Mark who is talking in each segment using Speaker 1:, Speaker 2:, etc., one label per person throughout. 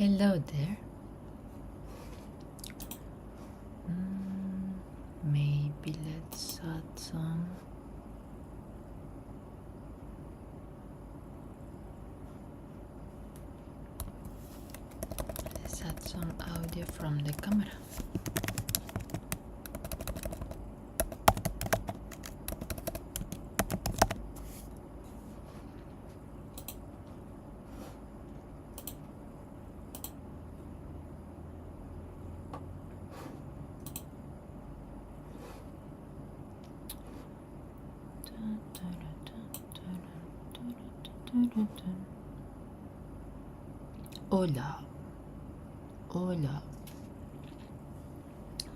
Speaker 1: Hello there. Maybe let's add some. Let's add some audio from the camera. Hola, hola.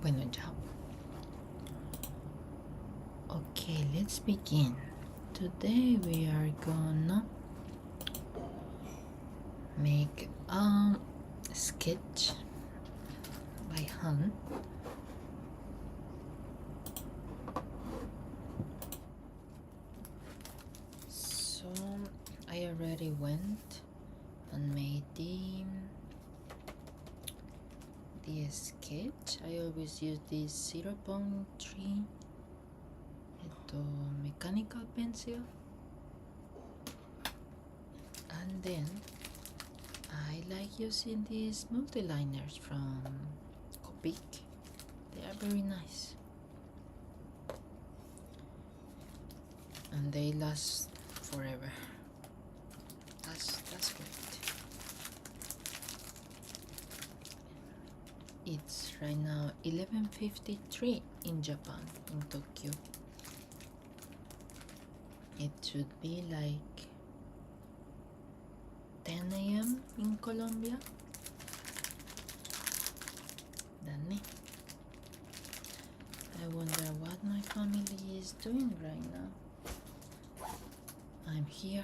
Speaker 1: Bueno, ya. Okay, let's begin. Today we are gonna make a sketch by hand. So I already went and made the sketch. I always use this 0.3 mechanical pencil, and then I like using these multiliners from Copic. They are very nice and they last forever. That's great. It's right now 11:53 in Japan, in Tokyo. It should be like 10 a.m. in Colombia. Danny. I wonder what my family is doing right now. I'm here.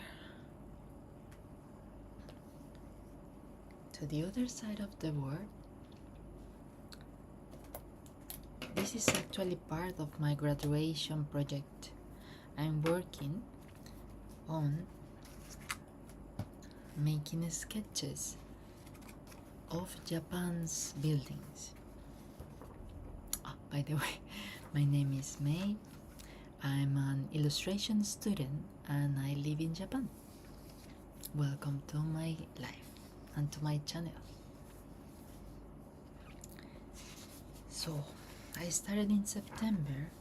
Speaker 1: To the other side of the world. This is actually part of my graduation project. I'm working on making sketches of Japan's buildings. Oh, by the way, my name is May. I'm an illustration student and I live in Japan. Welcome to my life and to my channel. So, I started in September,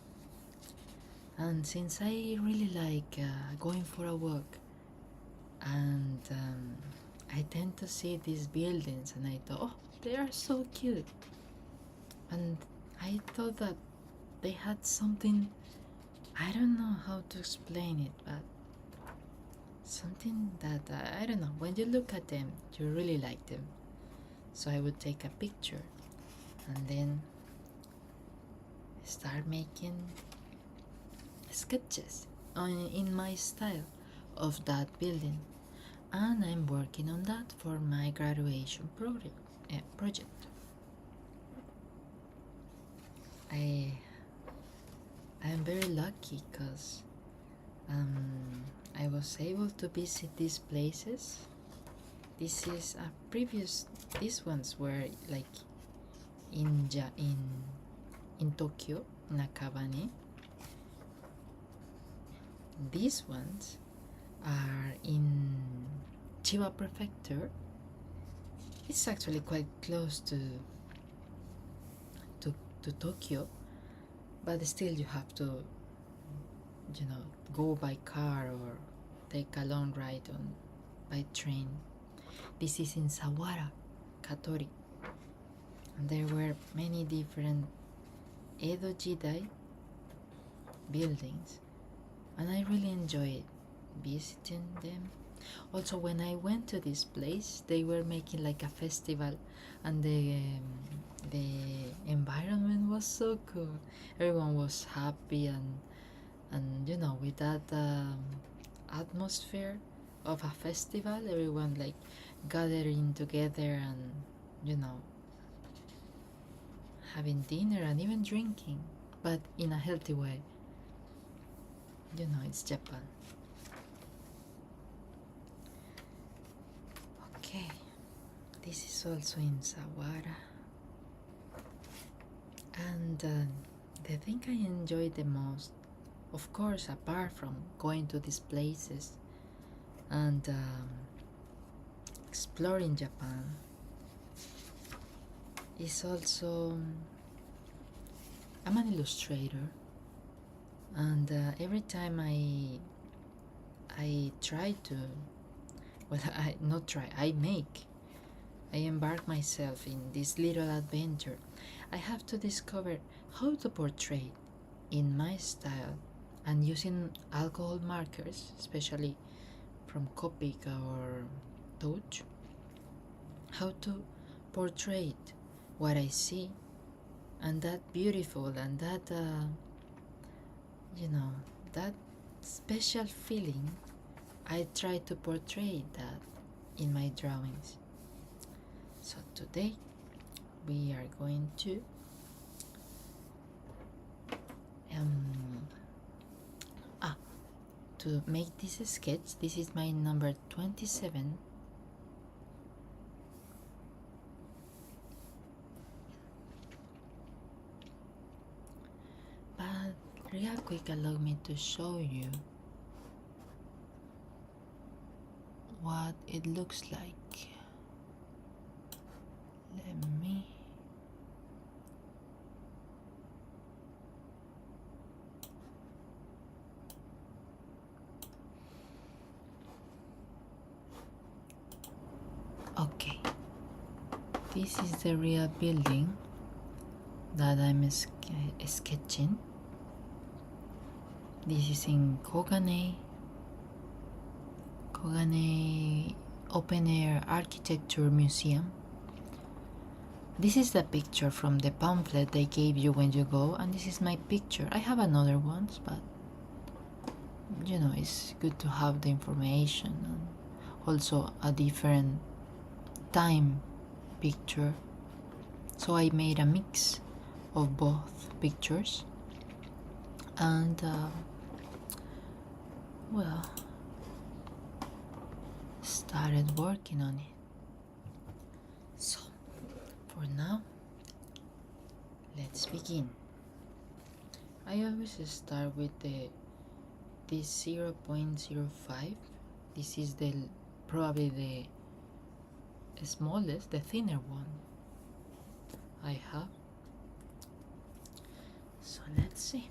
Speaker 1: and since I really like going for a walk, and I tend to see these buildings, and I thought, oh, they are so cute, and I thought that they had something, I don't know how to explain it, but something that, I don't know, when you look at them, you really like them. So I would take a picture, and then start making sketches in my style of that building, and I'm working on that for my graduation project. I'm very lucky because I was able to visit these places. This is these ones were like in Tokyo, in Koganei. These ones are in Chiba Prefecture. It's actually quite close to Tokyo, but still you have to, go by car or take a long ride by train. This is in Sawara, Katori. And there were many different Edo Jidai buildings, and I really enjoyed visiting them. Also, when I went to this place, they were making like a festival, and the environment was so cool. Everyone was happy, and with that atmosphere of a festival, everyone like gathering together and having dinner and even drinking, but in a healthy way. It's Japan. Okay, This is also in Sawara. And the thing I enjoy the most, of course, apart from going to these places and exploring Japan, is also I'm an illustrator, and every time I try to, well, I not try, I embark myself in this little adventure. I have to discover how to portray in my style and using alcohol markers, especially from Copic or Touch, how to portray what I see, and that beautiful and that that special feeling. I try to portray that in my drawings. So today we are going to make this sketch. This is my number 27. But real quick, allow me to show you what it looks like. Let me okay, this is the real building that I'm sketching. This is in Koganei Open Air Architecture Museum. This is the picture from the pamphlet they gave you when you go, and this is my picture. I have another ones, but it's good to have the information, and also a different time picture. So I made a mix of both pictures, and started working on it. So for now, let's begin. I always start with this 0.05. This is probably the smallest, the thinner one I have. So let's see.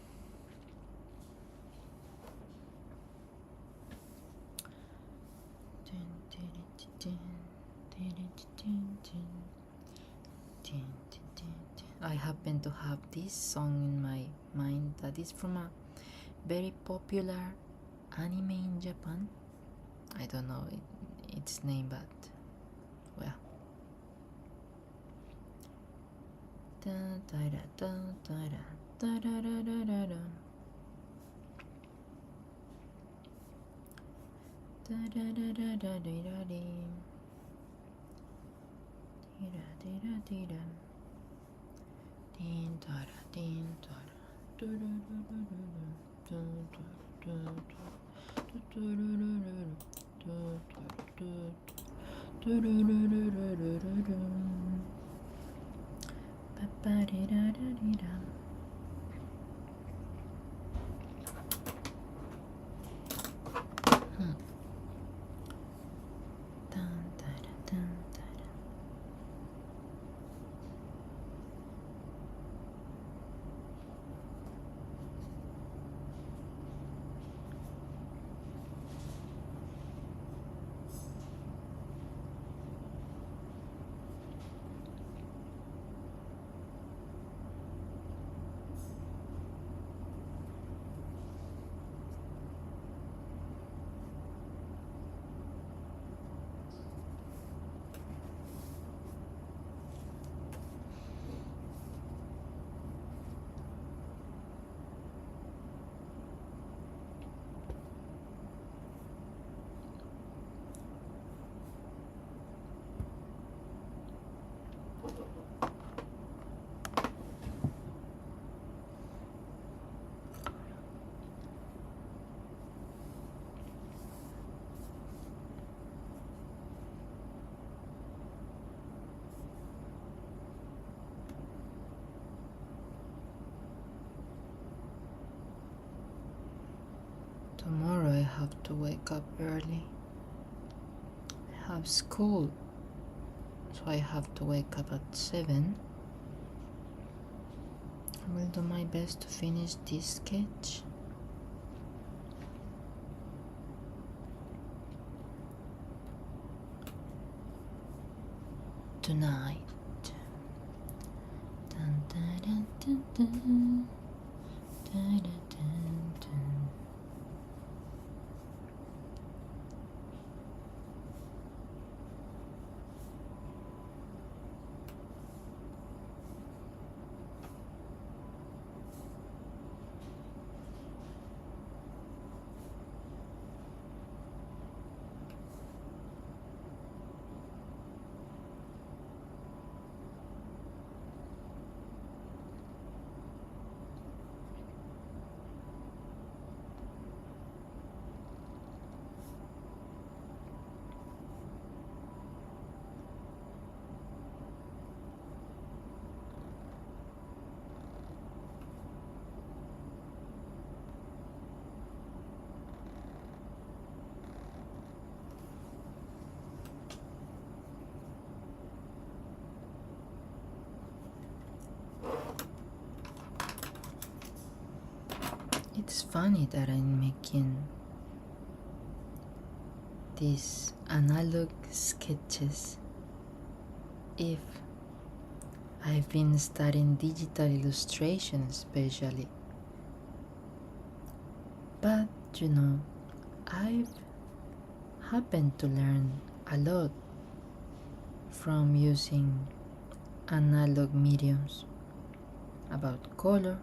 Speaker 1: I happen to have this song in my mind that is from a very popular anime in Japan. I don't know its name, but well. have to wake up early. I have school, so I have to wake up at 7. I will do my best to finish this sketch. Tonight. Dun, dun, dun, dun, dun. Dun, dun, dun, dun. It's funny that I'm making these analog sketches if I've been studying digital illustration especially. But you know, I've happened to learn a lot from using analog mediums about color,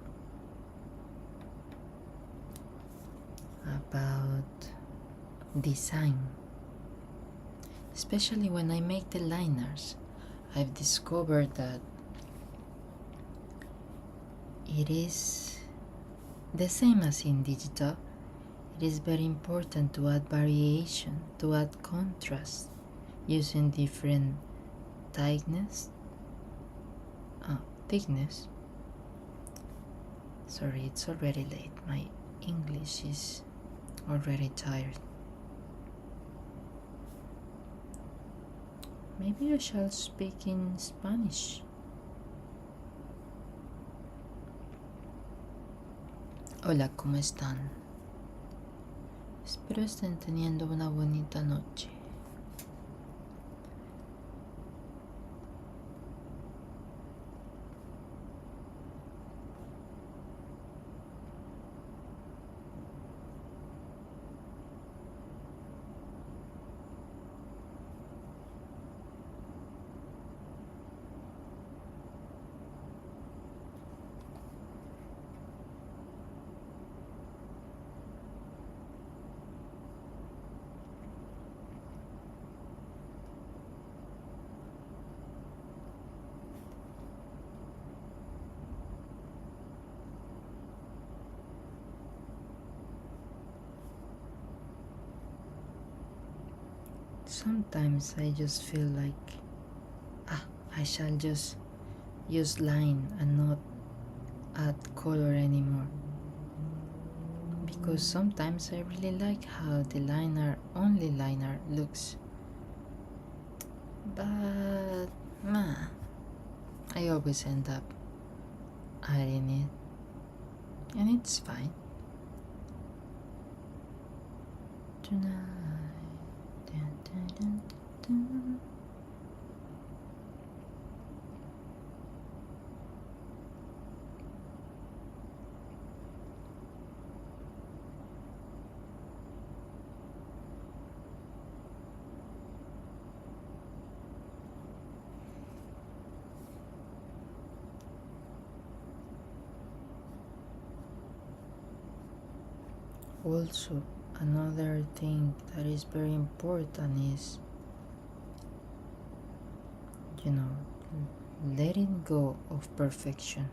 Speaker 1: about design. Especially when I make the liners, I've discovered that it is the same as in digital. It is very important to add variation, to add contrast, using different thickness. Sorry, it's already late. My English is already tired. Maybe I shall speak in Spanish. Hola, ¿cómo están? Espero estén teniendo una bonita noche. Sometimes I just feel like I shall just use line and not add color anymore, because sometimes I really like how the only liner looks, but I always end up adding it, and it's fine. Tonight. Dun, dun, dun, dun. Also, another thing that is very important is, letting go of perfection.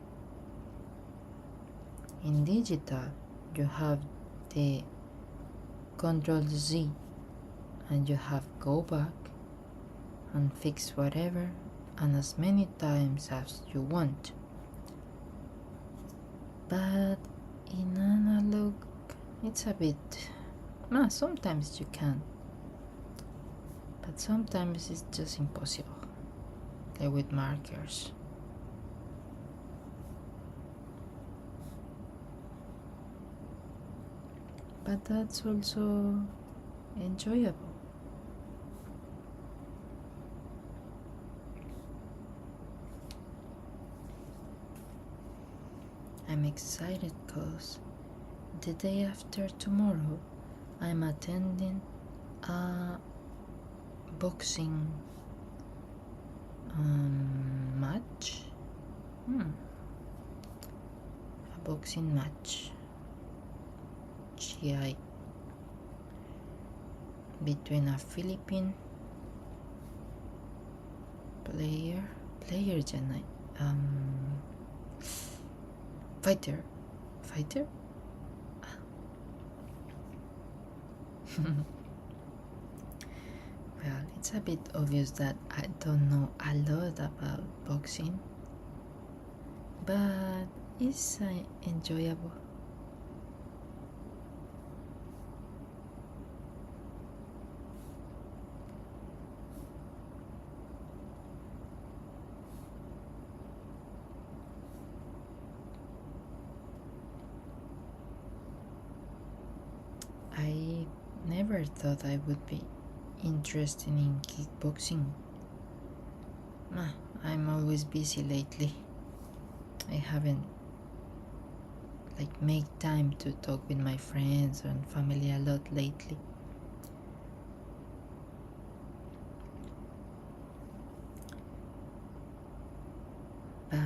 Speaker 1: In digital, you have the Control Z and you have go back and fix whatever and as many times as you want. But in analog, it's a bit Sometimes you can, but sometimes it's just impossible, like with markers. But that's also enjoyable. I'm excited because the day after tomorrow I'm attending a boxing match. A boxing match. GI between a Philippine player dyan, fighter. Well, it's a bit obvious that I don't know a lot about boxing, but it's enjoyable. I never thought I would be interested in kickboxing. I'm always busy lately. I haven't made time to talk with my friends and family a lot lately. But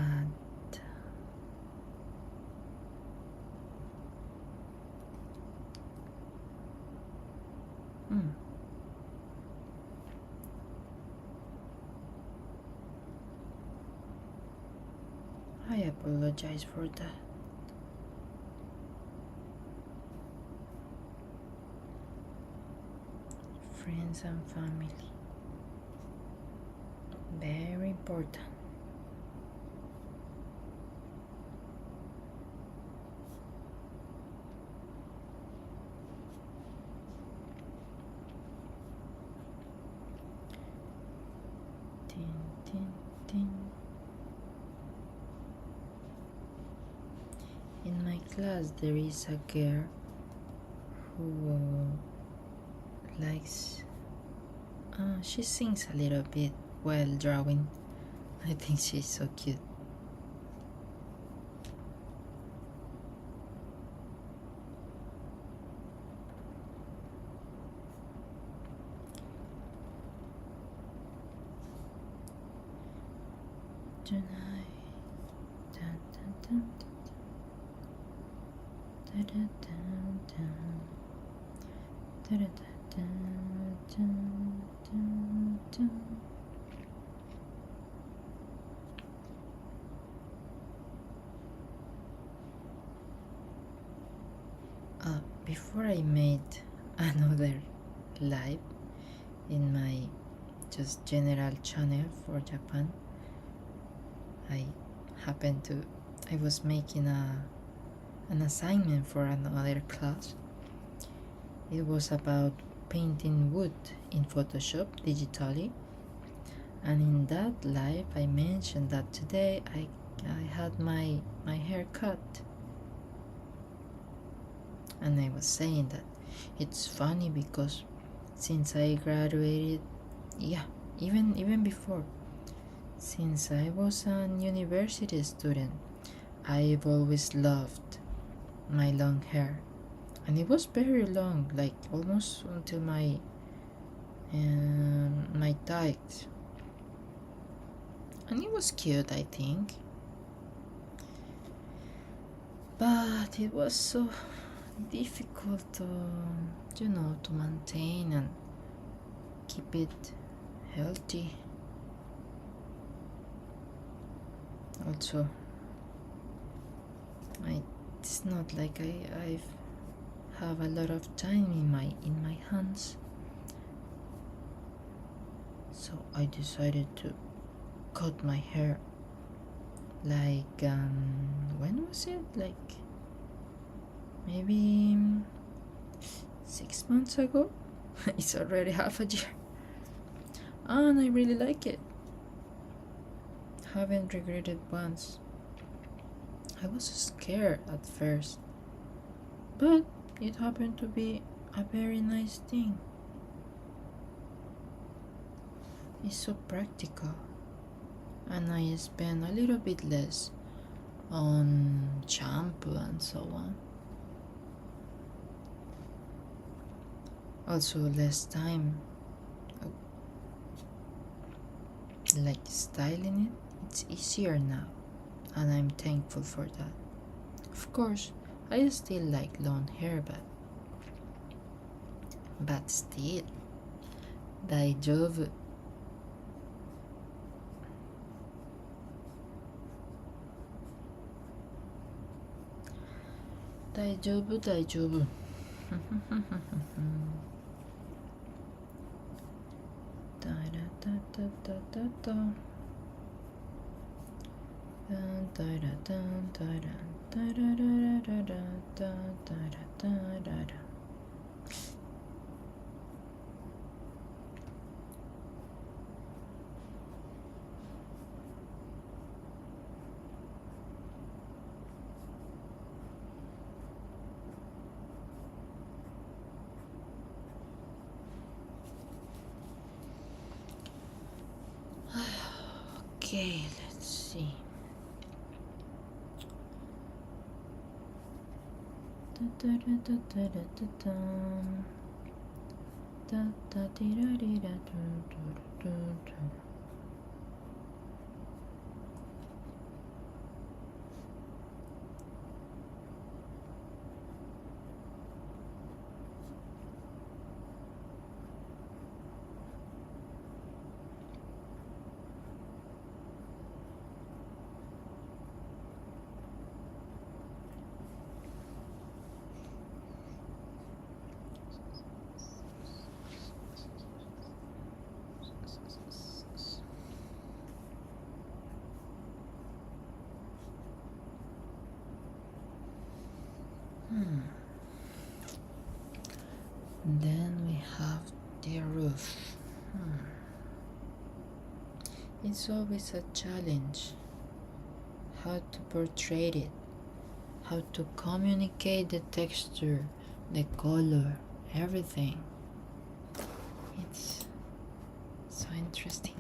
Speaker 1: I apologize for that. Friends and family, very important. Tin, tin, tin. In my class there is a girl who likes she sings a little bit while drawing. I think she's so cute. Tonight, dun, dun, dun, dun, dun, dun, dun, dun, dun, dun, dun, dun, dun. Before I made another live in my just general channel for Japan, I was making an assignment for another class. It was about painting wood in Photoshop digitally, and in that live I mentioned that today I had my hair cut, and I was saying that it's funny because since I graduated, even before, since I was an university student, I've always loved my long hair, and it was very long, like almost until my thighs, and it was cute, I think, but it was so difficult to maintain and keep it healthy. Also, it's not like I have a lot of time in my hands, so I decided to cut my hair. Like when was it? Like maybe 6 months ago. It's already half a year, and I really like it. Haven't regretted once. I was scared at first, but it happened to be a very nice thing. It's so practical, and I spend a little bit less on shampoo and so on. Also less time like styling it. It's easier now, and I'm thankful for that. Of course, I still like long hair, but still, 大丈夫. Daijoubu, daijoubu. Da da da da da da da. Da da da da da da da da da da da da da da. Okay, let's see. Da da da da da da da da da da da da da da. Then we have the roof. It's always a challenge how to portray it, how to communicate the texture, the color, everything. It's so interesting.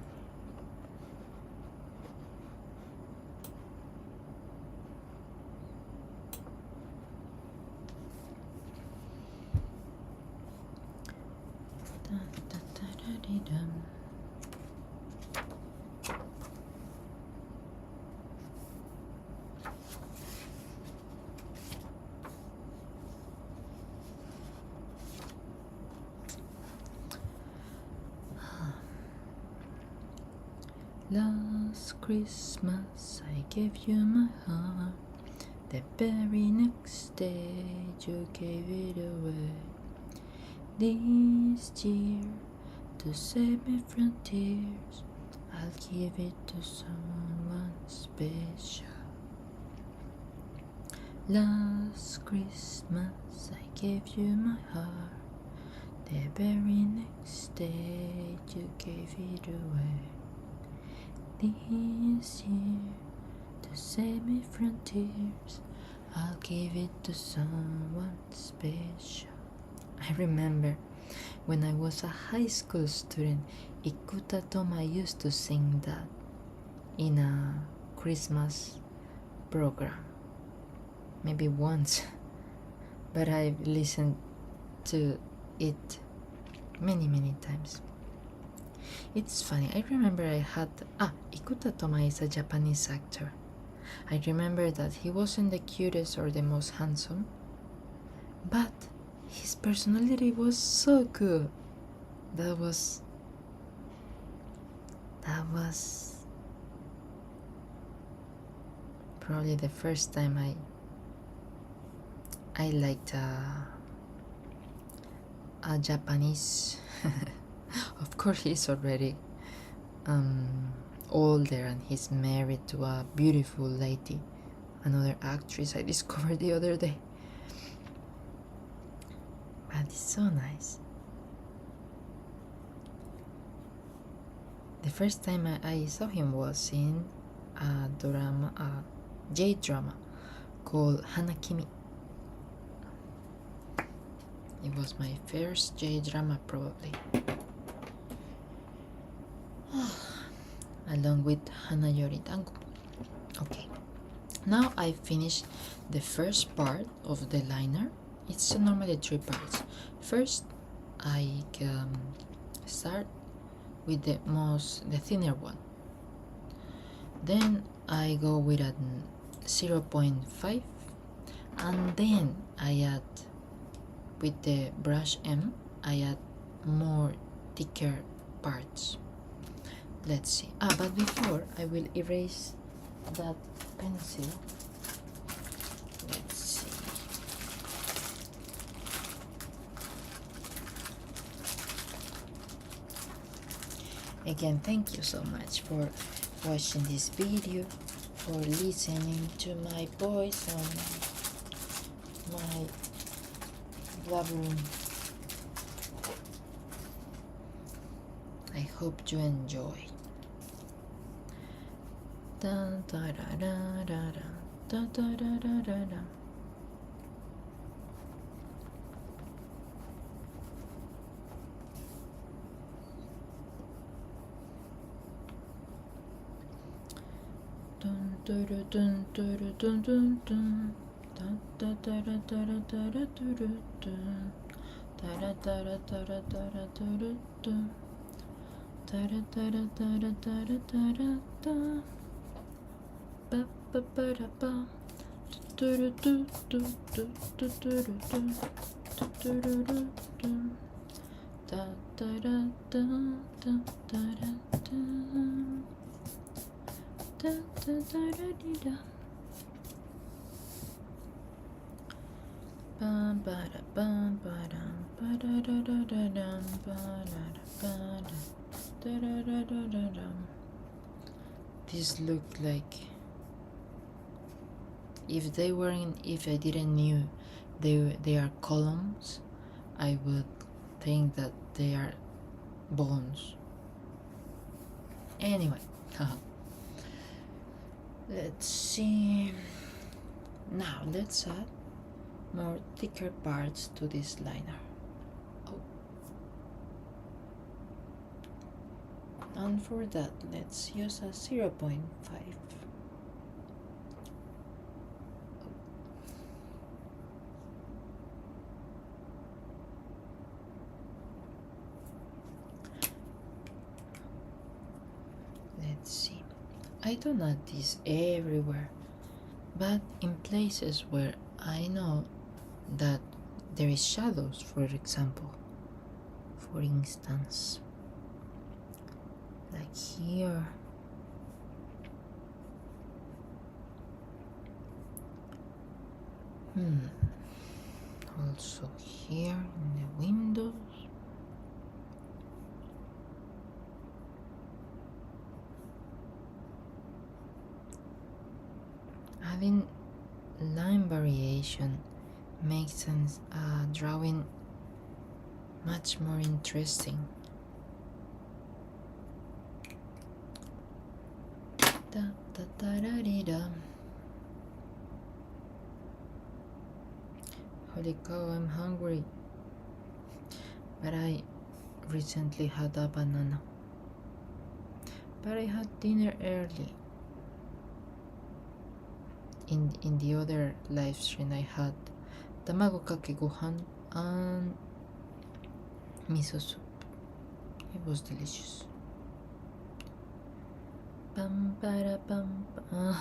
Speaker 1: Last Christmas I gave you my heart. The very next day you gave it away. This year, to save me from tears, I'll give it to someone special. Last Christmas I gave you my heart. The very next day you gave it away. This year, to save me from tears, I'll give it to someone special. I remember when I was a high school student, Ikuta Toma used to sing that in a Christmas program. Maybe once, but I've listened to it many times. It's funny, I remember I had... Ikuta Toma is a Japanese actor. I remember that he wasn't the cutest or the most handsome, but his personality was so good. That was probably the first time I liked a Japanese. Of course, he's already older and he's married to a beautiful lady, another actress I discovered the other day. But That is so nice. The first time I saw him was in a drama, a J-drama called Hanakimi. It was my first J-drama probably. Along with Hanayori Tango. Okay, now I finished the first part of the liner. It's normally 3 parts. First, I start with the thinner one. Then I go with a 0.5, and then I add with the brush M. I add more thicker parts. Let's see. But before I will erase that pencil. Let's see. Again, thank you so much for watching this video, for listening to my voice and my blabbering. I hope you enjoy. Dun, da, da, da, da, da, da, da, da, da, da. Dun, dun, dun, dun, dun, dun, dun. Dun, da, da, da, da, da, da, da, da, da. Da, da, da, da, da, da, da, da, da. Da, da, da, da, da, da, da, da, da. Ba, ba, ba, da, ba. Do, do, do, do, do, do, do, do, do. Do, do, do, do. Da, da, da, da, da, da, da. Da, da, da, da, dee, da. Bum, ba, da, bum, ba, dum, ba, da, da, da, da, dum, ba, da, da, ba, da, da, da, da, da, dum. These look like if I didn't knew they are columns, I would think that they are bones. Anyway, let's see. Now let's add more thicker parts to this liner. Oh. And for that, let's use a 0.5. Let's see. I don't add this everywhere, but in places where I know that there is shadows, for example. For instance, like here. Also here in the windows. Having line variation makes drawing much more interesting. Da, da, da, da, dee, da. Holy cow, I'm hungry. But I recently had a banana. But I had dinner early. In the other live stream I had tamago kake gohan and miso soup. It was delicious. Bam, para, bam, I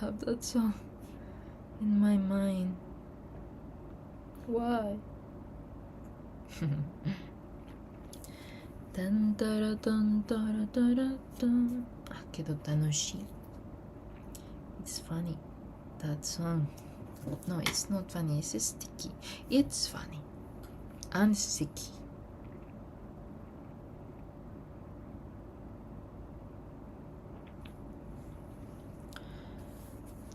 Speaker 1: have that song in my mind. Why? Dun, dara, dun, dara, dara, dun. Kedo tanoshii. It's funny, that song. No, it's not funny, it's sticky. It's funny and sticky.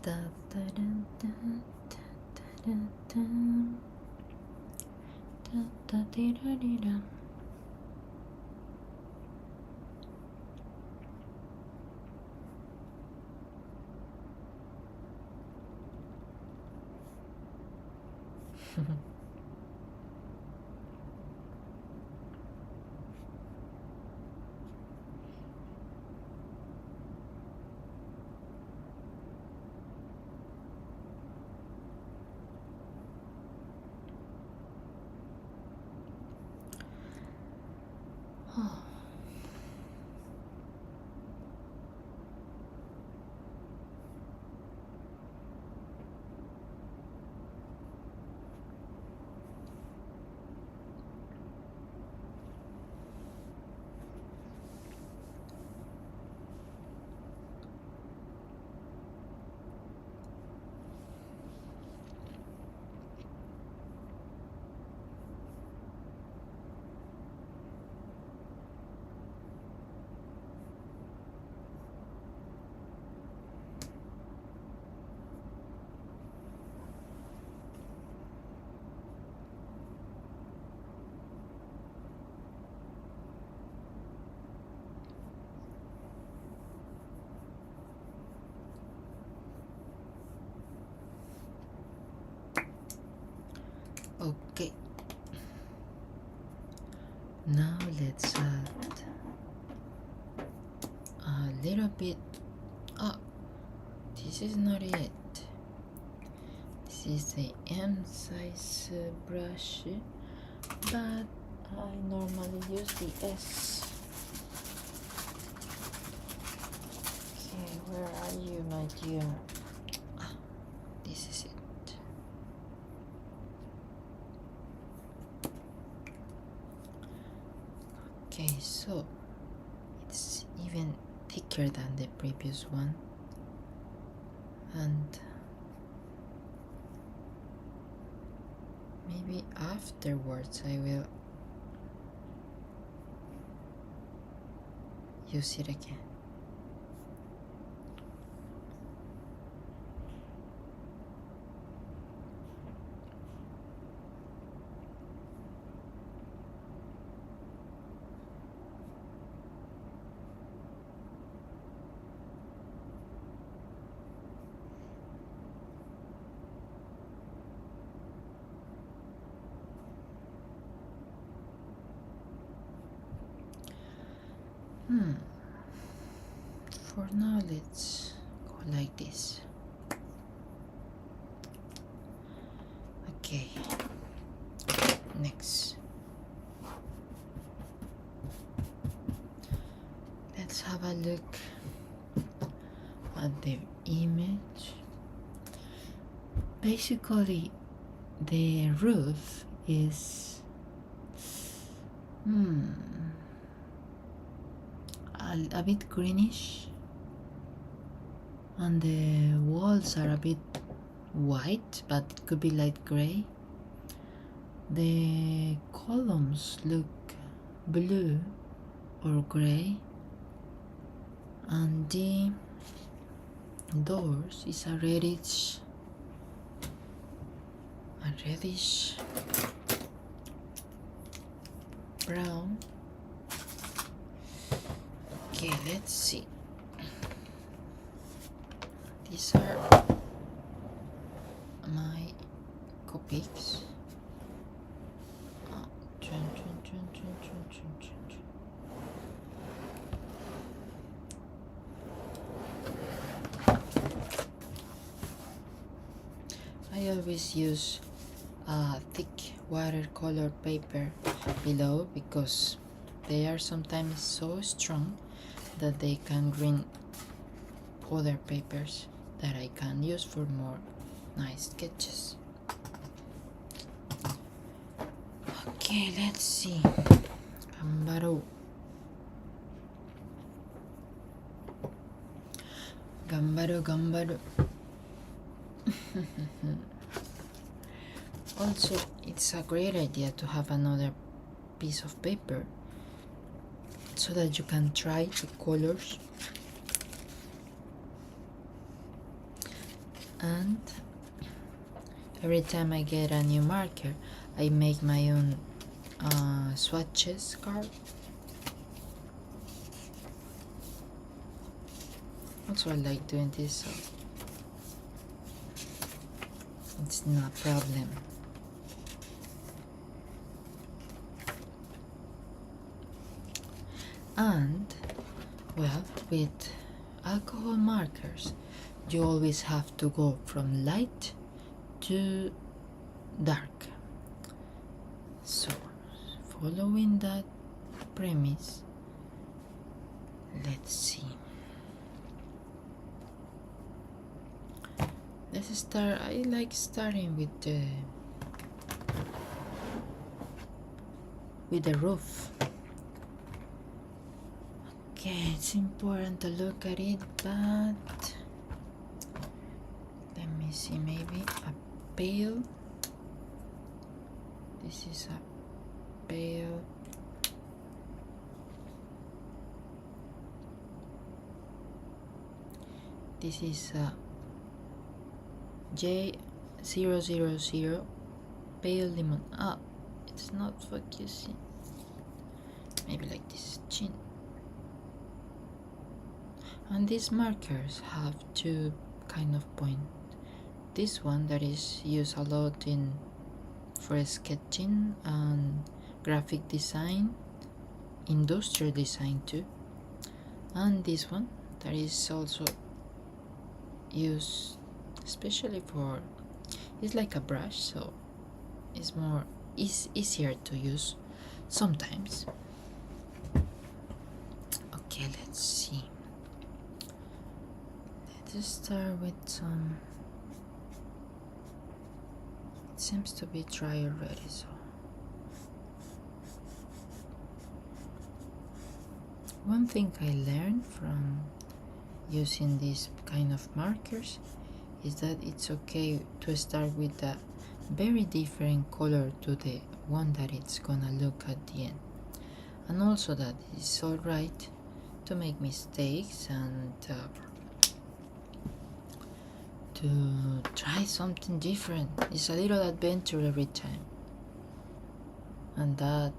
Speaker 1: Da, da, da, da, da, da, da. Da, da, di, da, di, da. Oh. Okay, now let's add a little bit. Oh, this is not it. This is the M size brush, but I normally use the S. Okay, where are you, my dear? Ah, this is it. Okay, so it's even thicker than the previous one, and maybe afterwards I will use it again. For now, let's go like this. Okay, next. Let's have a look at the image. Basically, the roof is a bit greenish, and the walls are a bit white, but it could be light gray. The columns look blue or gray, and the doors is a reddish brown. Okay, let's see. These are my copics. I always use thick watercolor paper below because they are sometimes so strong that they can ruin other papers that I can use for more nice sketches. Okay, let's see. Gambaru. Also, it's a great idea to have another piece of paper so that you can try the colors, and every time I get a new marker I make my own swatches card. Also, I like doing this, so it's not a problem. And well, with alcohol markers, you always have to go from light to dark. So, following that premise, let's see. Let's start. I like starting with the roof. Okay, it's important to look at it, but let me see, maybe a pale. This is a pale. This is a J000 pale lemon. Ah, it's not focusing. Maybe like this chin. And these markers have two kind of point. This one that is used a lot for sketching and graphic design, industrial design too. And this one that is also used especially for, it's like a brush, so it's more easier to use sometimes. Okay, let's see. Let's start with some. It seems to be dry already, so one thing I learned from using these kind of markers is that it's okay to start with a very different color to the one that it's gonna look at the end, and also that it's alright to make mistakes and to try something different. It's a little adventure every time, and that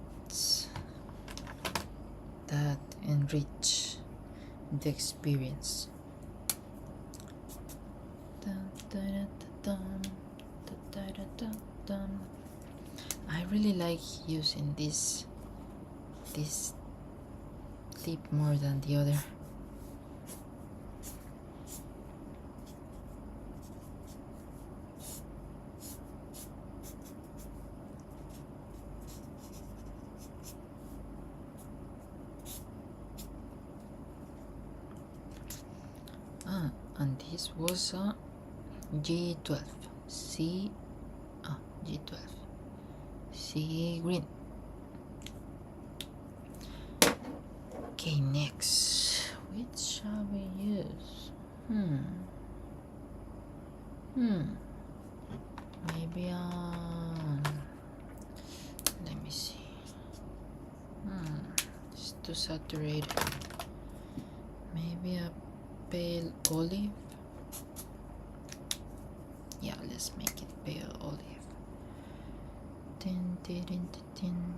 Speaker 1: enrich the experience. I really like using this tip more than the other. And this was a G12 G12 C green. Okay, next, which shall we use? Maybe let me see. It's too saturated. Maybe a pale olive. Yeah, let's make it pale olive. Tin, tin, tin, tin.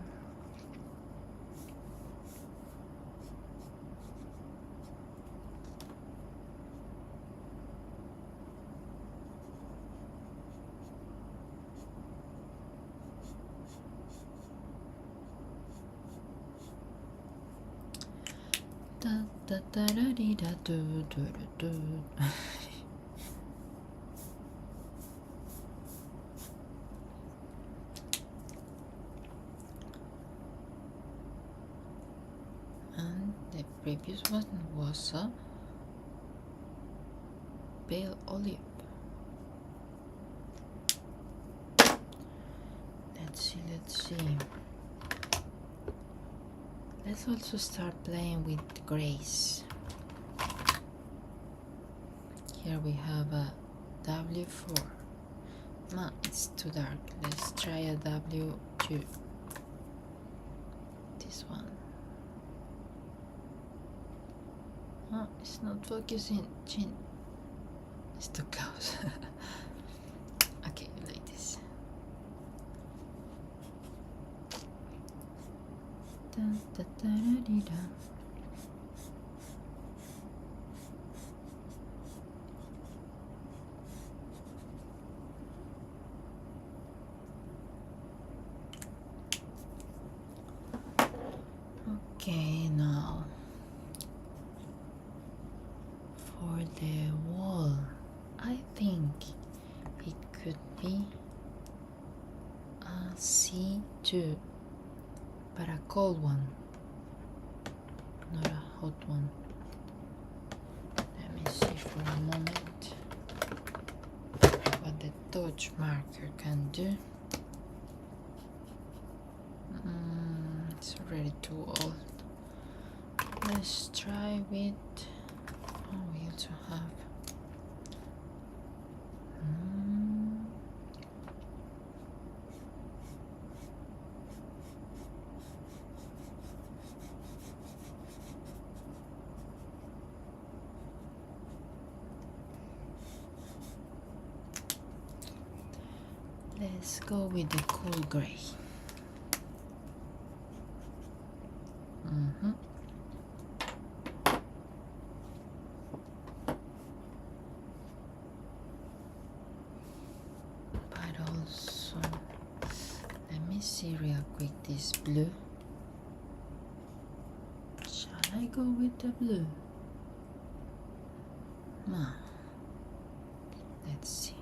Speaker 1: Da da da da dee da do do do do. And the previous one was a pale olive. Let's see. Let's also start playing with grays. Here we have a W4. No, it's too dark. Let's try a W2. This one. Oh, it's not focusing. Chin. It's too close. Okay, like this. Da-da-da-da-da. Okay, now for the wall, I think it could be a C2, but a cold one, not a hot one. Let me see for a moment what the touch marker can do. It's already too old. Let's try with, oh, we also have let's go with the cool gray. But also, let me see real quick this blue. Shall I go with the blue? No. Let's see.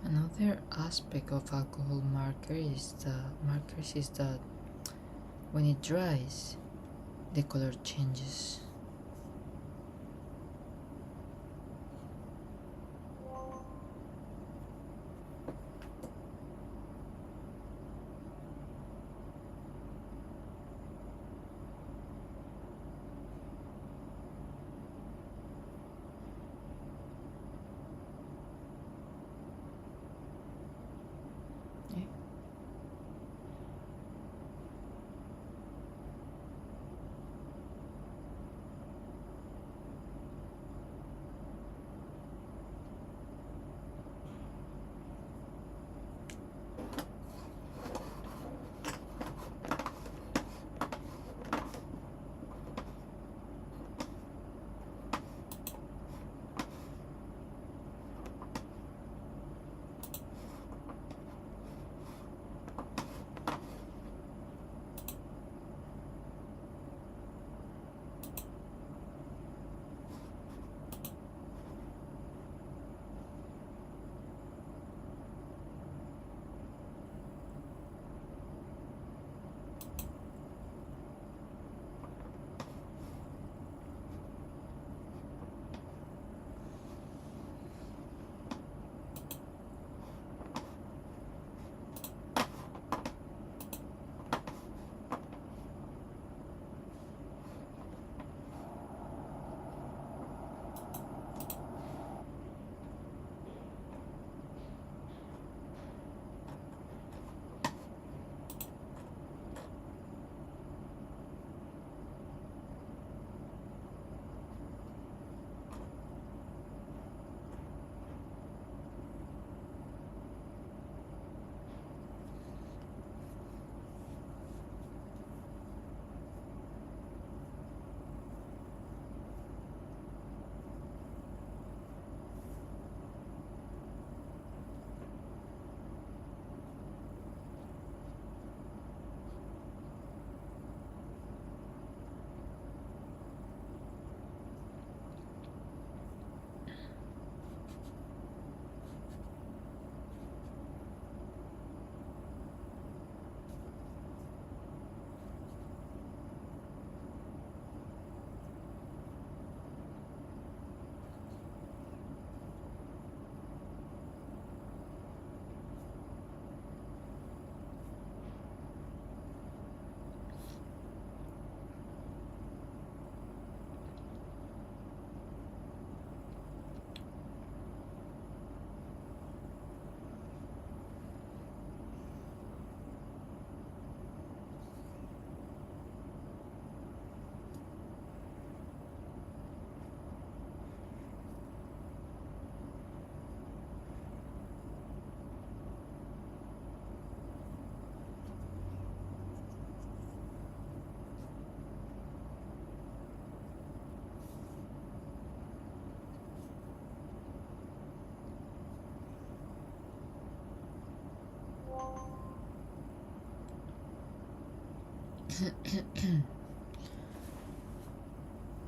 Speaker 1: Another aspect of alcohol markers is that when it dries, the color changes.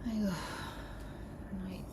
Speaker 1: 아이고, 아이.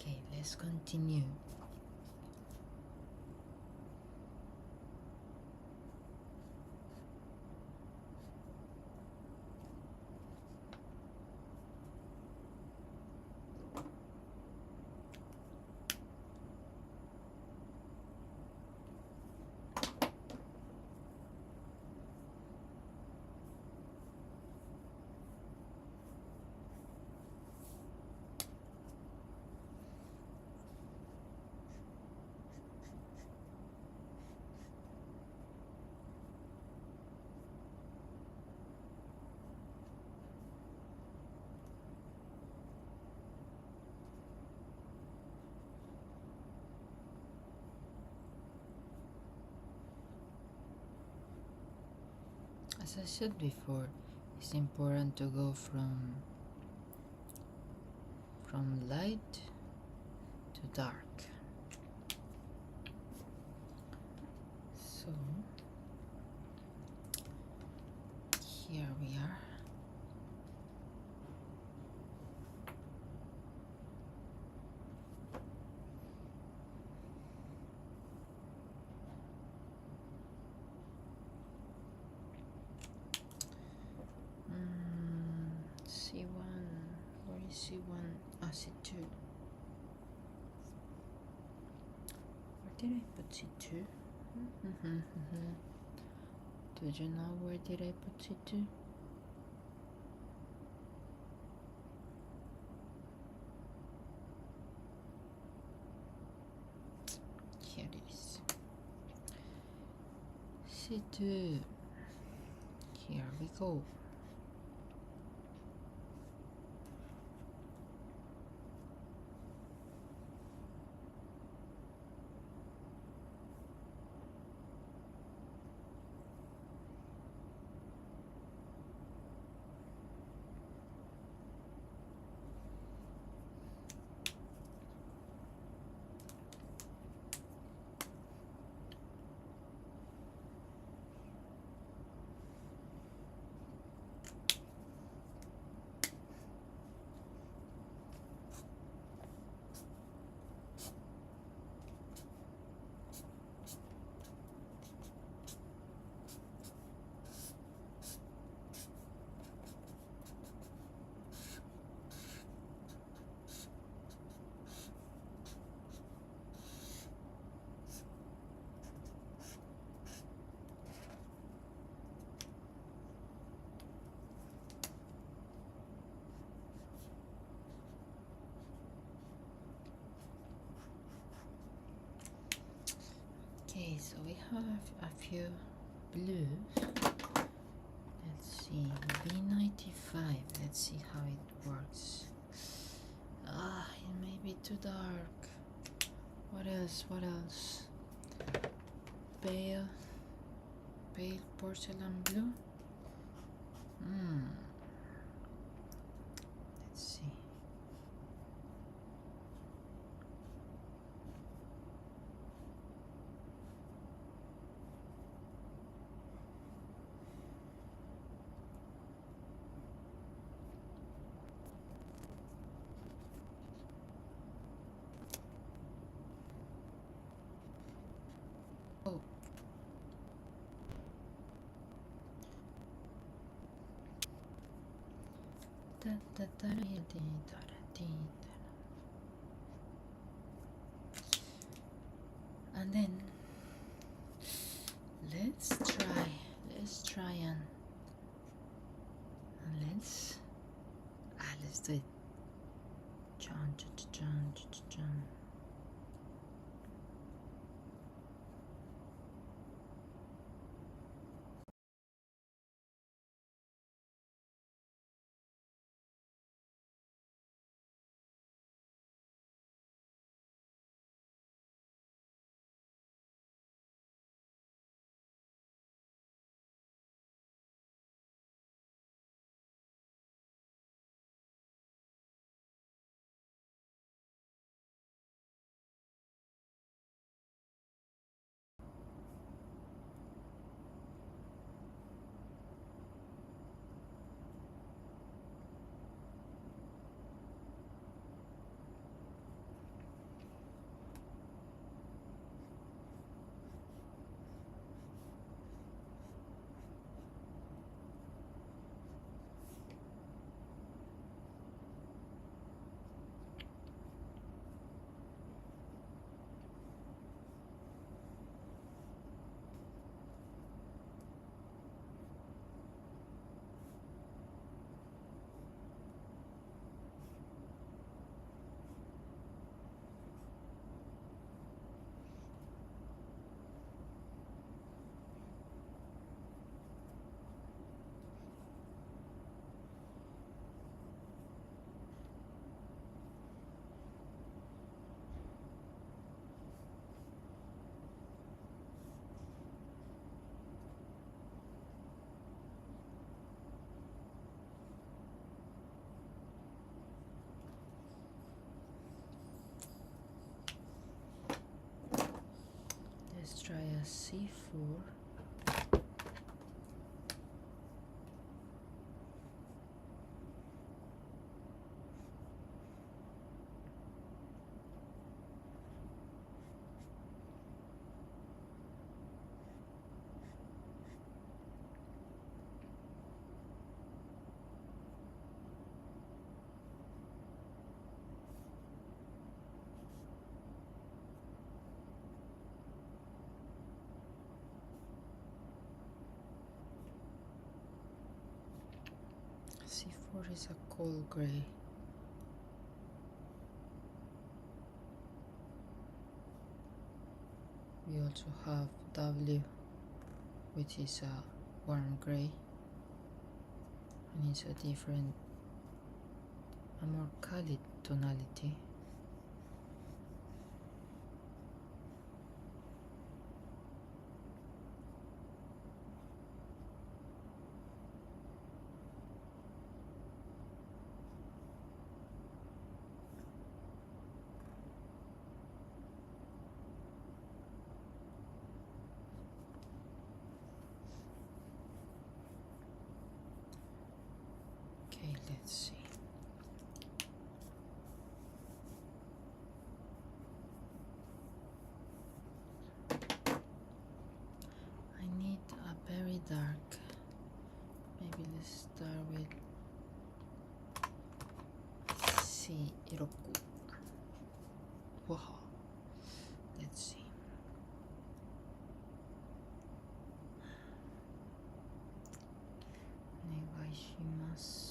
Speaker 1: Okay, let's continue. As I said before, it's important to go from light to dark. So here we are. C1, where is C1? Ah, C2. Where did I put C2? Do you know where did I put C2? Here it is. C2. Here we go. Okay, so we have a few blues. Let's see, B95. Let's see how it works. It may be too dark. What else? What else? Pale porcelain blue. Let's see. Oh. And then let's try and let's do it. John. Let's try a C4. C4 is a cold gray. We also have W, which is a warm gray, and it's a different, a more colored tonality. Okay, let's see. I need a very dark. Maybe let's start with C6. Wow. Let's see. Onegaishimasu.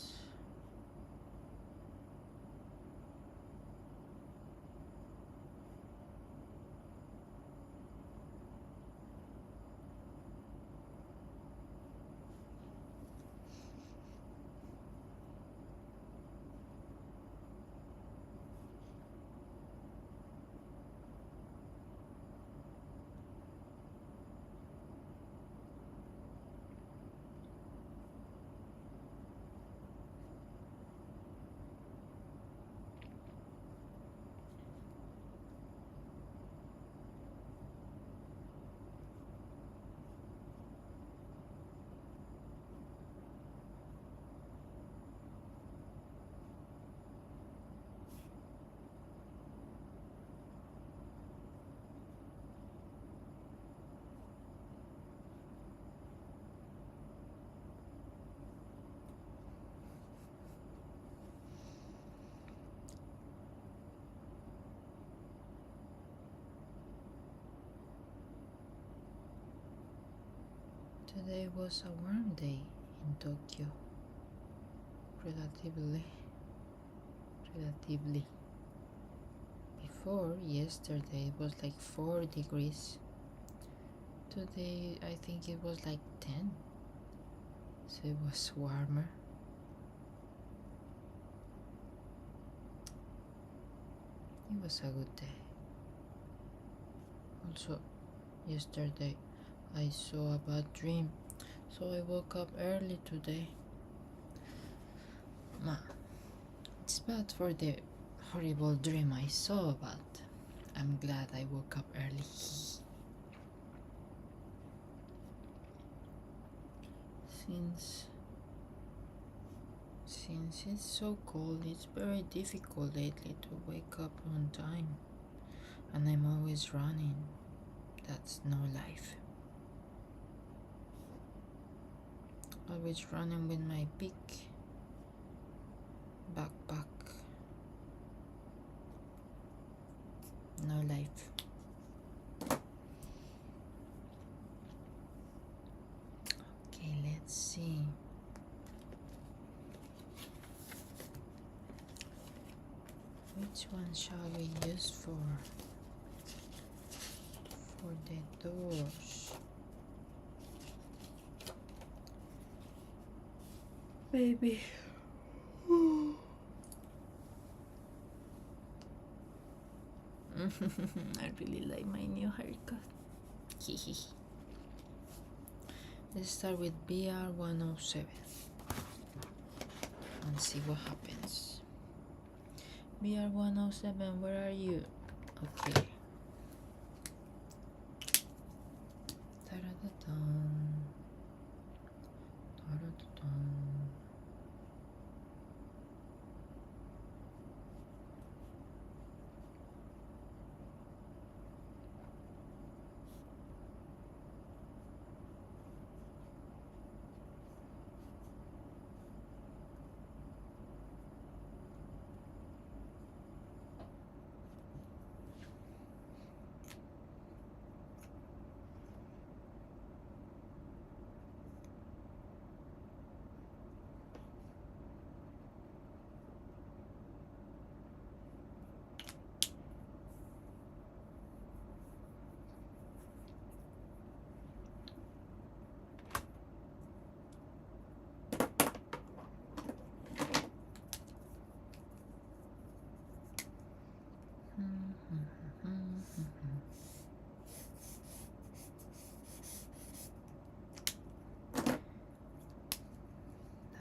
Speaker 1: Today was a warm day in Tokyo. Relatively. Before, yesterday it was like 4 degrees. Today I think it was like 10. So it was warmer. It was a good day. Also, yesterday I saw a bad dream, so I woke up early today. It's bad for the horrible dream I saw, but I'm glad I woke up early. Since it's so cold, it's very difficult lately to wake up on time, and I'm always running. That's no life. Always running with my big backpack. No life. Okay, let's see. Which one shall we use for the doors? Maybe. I really like my new haircut. Let's start with BR107 and see what happens. BR107, where are you? Okay. Ta-da-da-dum. Ta-da-da-dum.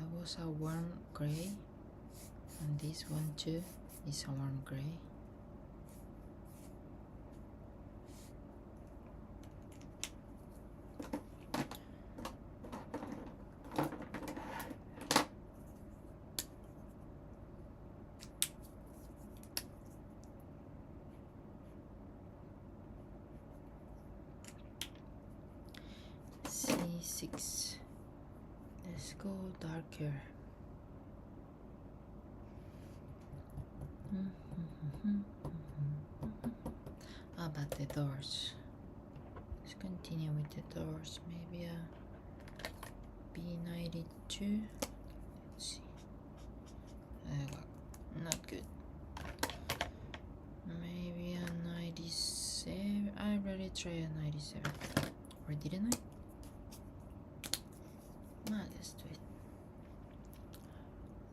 Speaker 1: That was a warm gray, and this one too is a warm gray. C6. Let's go darker. But the doors. Let's continue with the doors. Maybe a B92. Let's see. Not good. Maybe a 97. I already tried a 97. Or didn't I? Let's do it.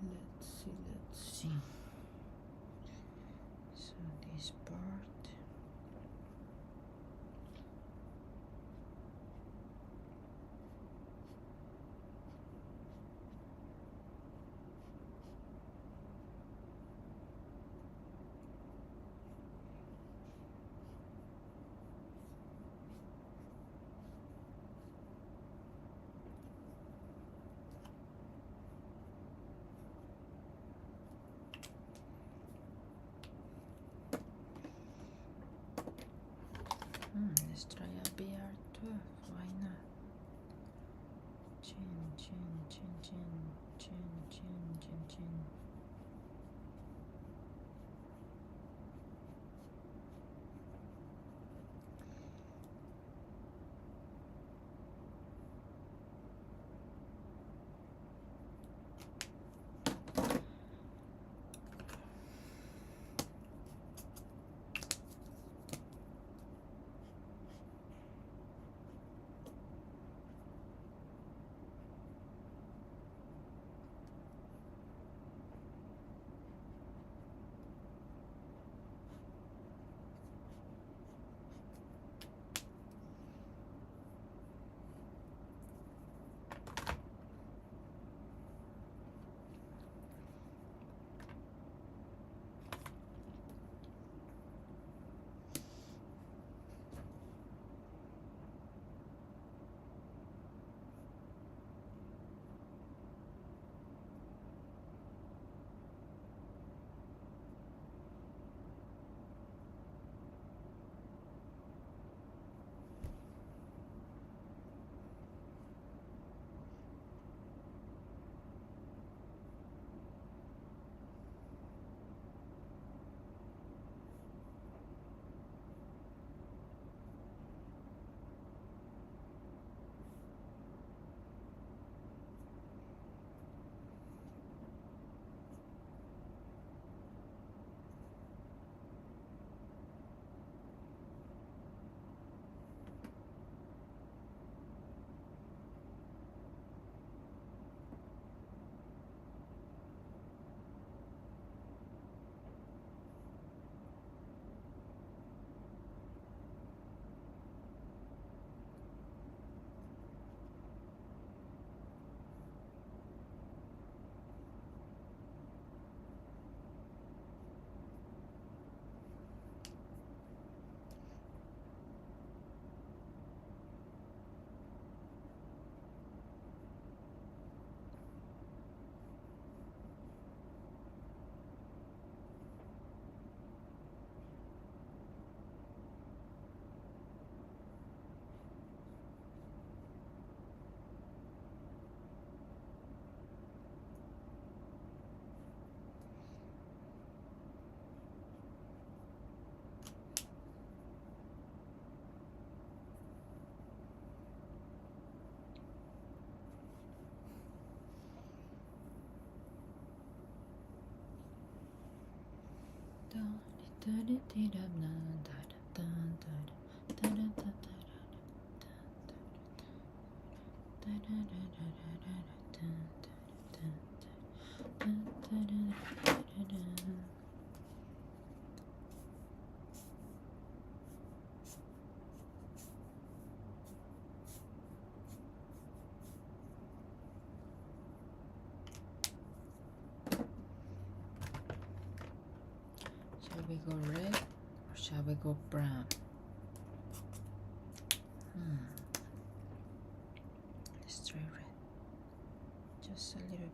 Speaker 1: Let's see. So this part. Let's try a BR12. Why not? Chin. Shall we go red or shall we go brown? Let's try red. Just a little bit.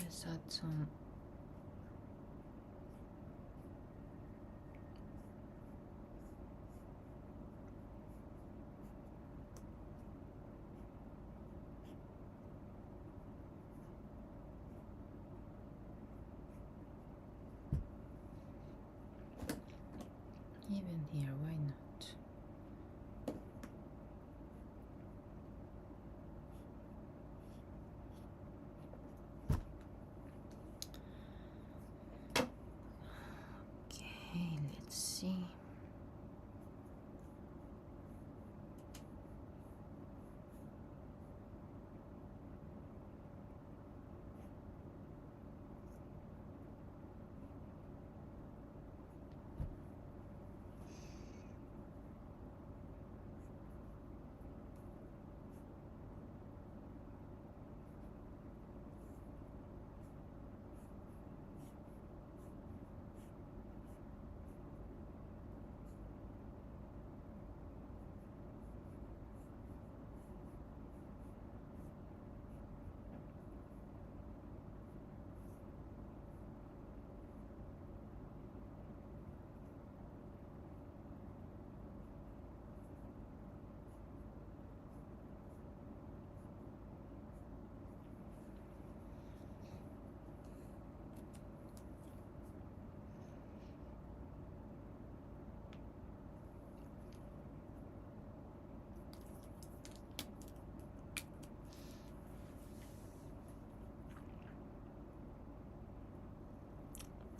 Speaker 1: Let's add some even here, why not? Okay, let's see.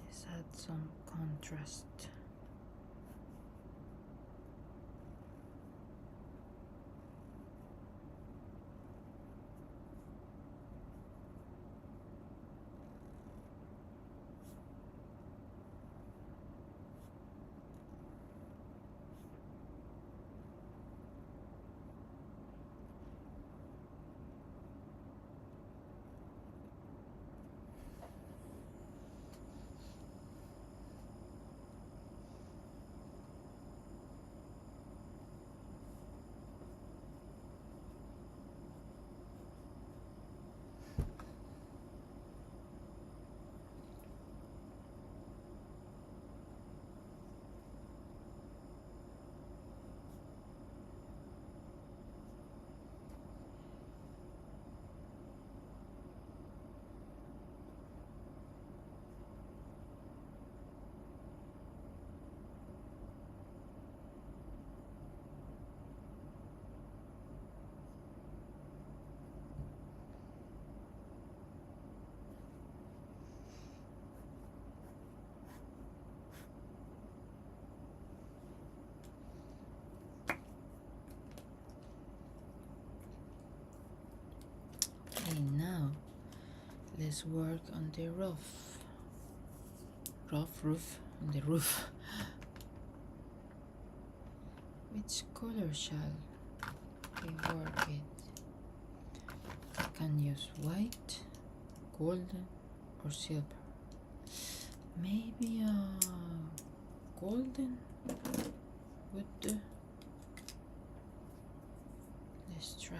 Speaker 1: Let's add some contrast. Okay, now let's work on the roof. Roof, on the roof. Which color shall we work with? I can use white, golden, or silver. Maybe golden would do. Let's try.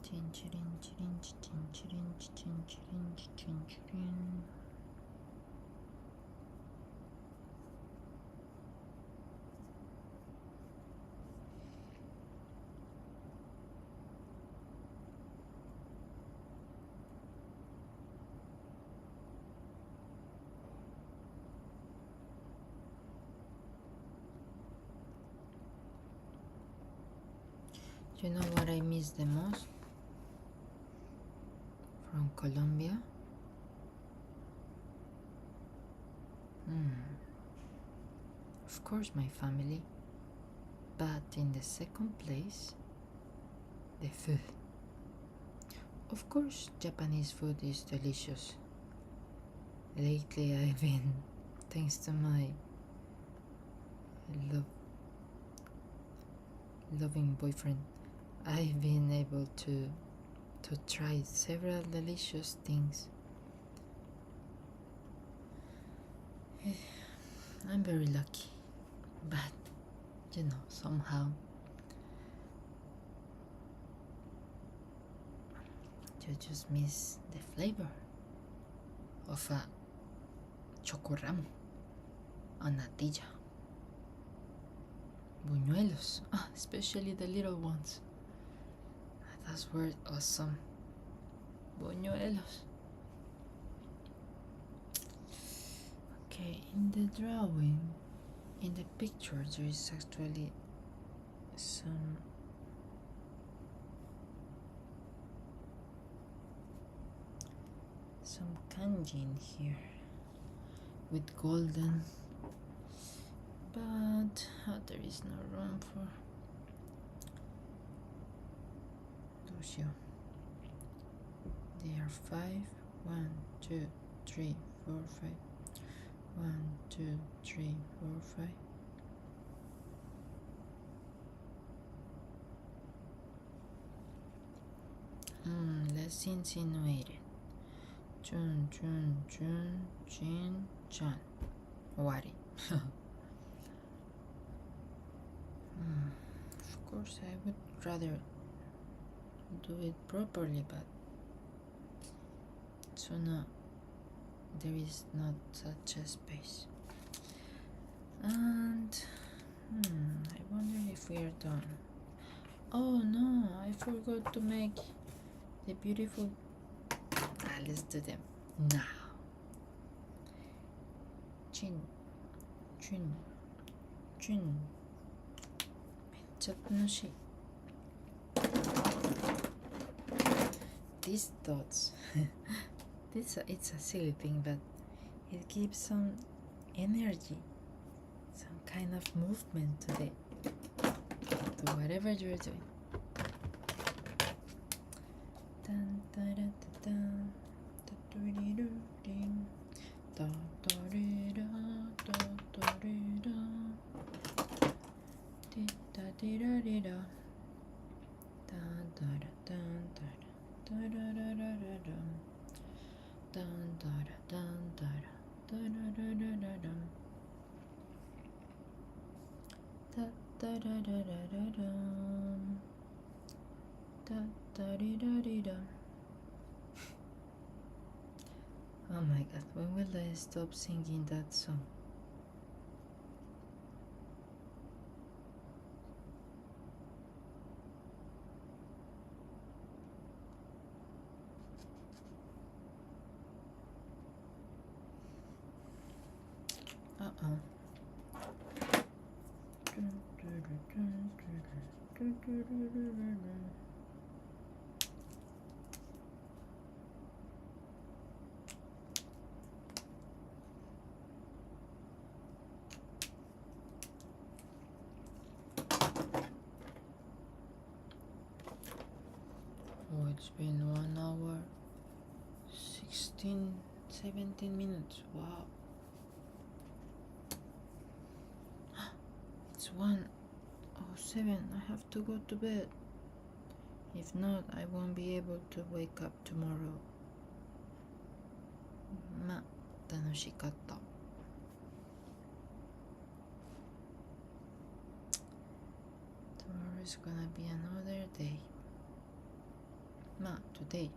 Speaker 1: Tint You know what I miss the most from Colombia? Of course, my family, but in the second place, the food. Of course, Japanese food is delicious. Lately, I've been, thanks to my loving boyfriend, I've been able to try several delicious things. I'm very lucky, but you know, somehow you just miss the flavor of a chocorramo, a natilla, buñuelos, especially the little ones. Those were awesome. Buñuelos. Okay, in the drawing, in the picture, there is actually some kanji in here with golden, but there is no room for Lucio. They are 5, 1, 2, 3, 4, 5. 1, 2, 3, 4, 5. Let's insinuate it. Chun, chun, chun, chin, chan. Wari. Of course, I would rather do it properly, but so now there is not such a space. And I wonder if we are done. Oh no, I forgot to make the beautiful. Let's do them now. Chin, chin, chin. These dots. It's a silly thing, but it gives some energy, some kind of movement to whatever you're doing. Oh my god, when will I stop singing that song? Oh, it's been 1 hour 17 minutes. Wow. It's 1:07. I have to go to bed. If not, I won't be able to wake up tomorrow. 楽しかった。Tomorrow is gonna be another day. まあ today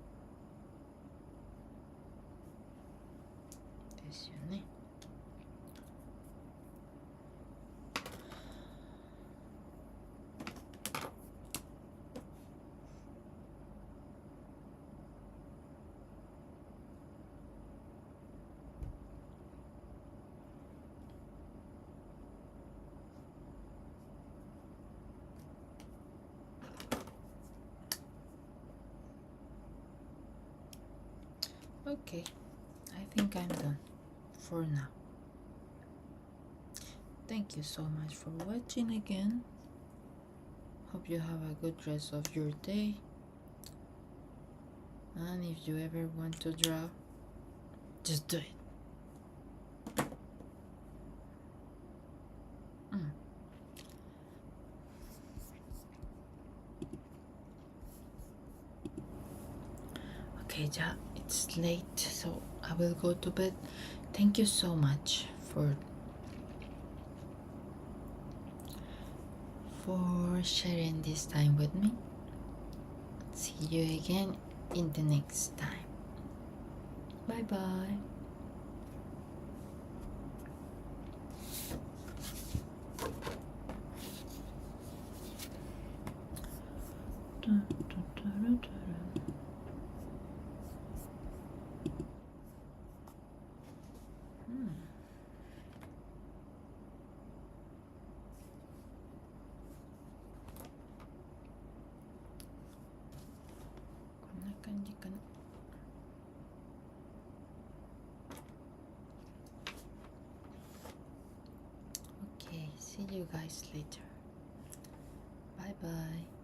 Speaker 1: ですよね。Okay, I think I'm done for now. Thank you so much for watching again. Hope you have a good rest of your day. And if you ever want to draw, just do it. Okay, ja, it's late, so I will go to bed. Thank you so much for sharing this time with me. See you again in the next time. Bye bye. Okay, see you guys later. Bye bye.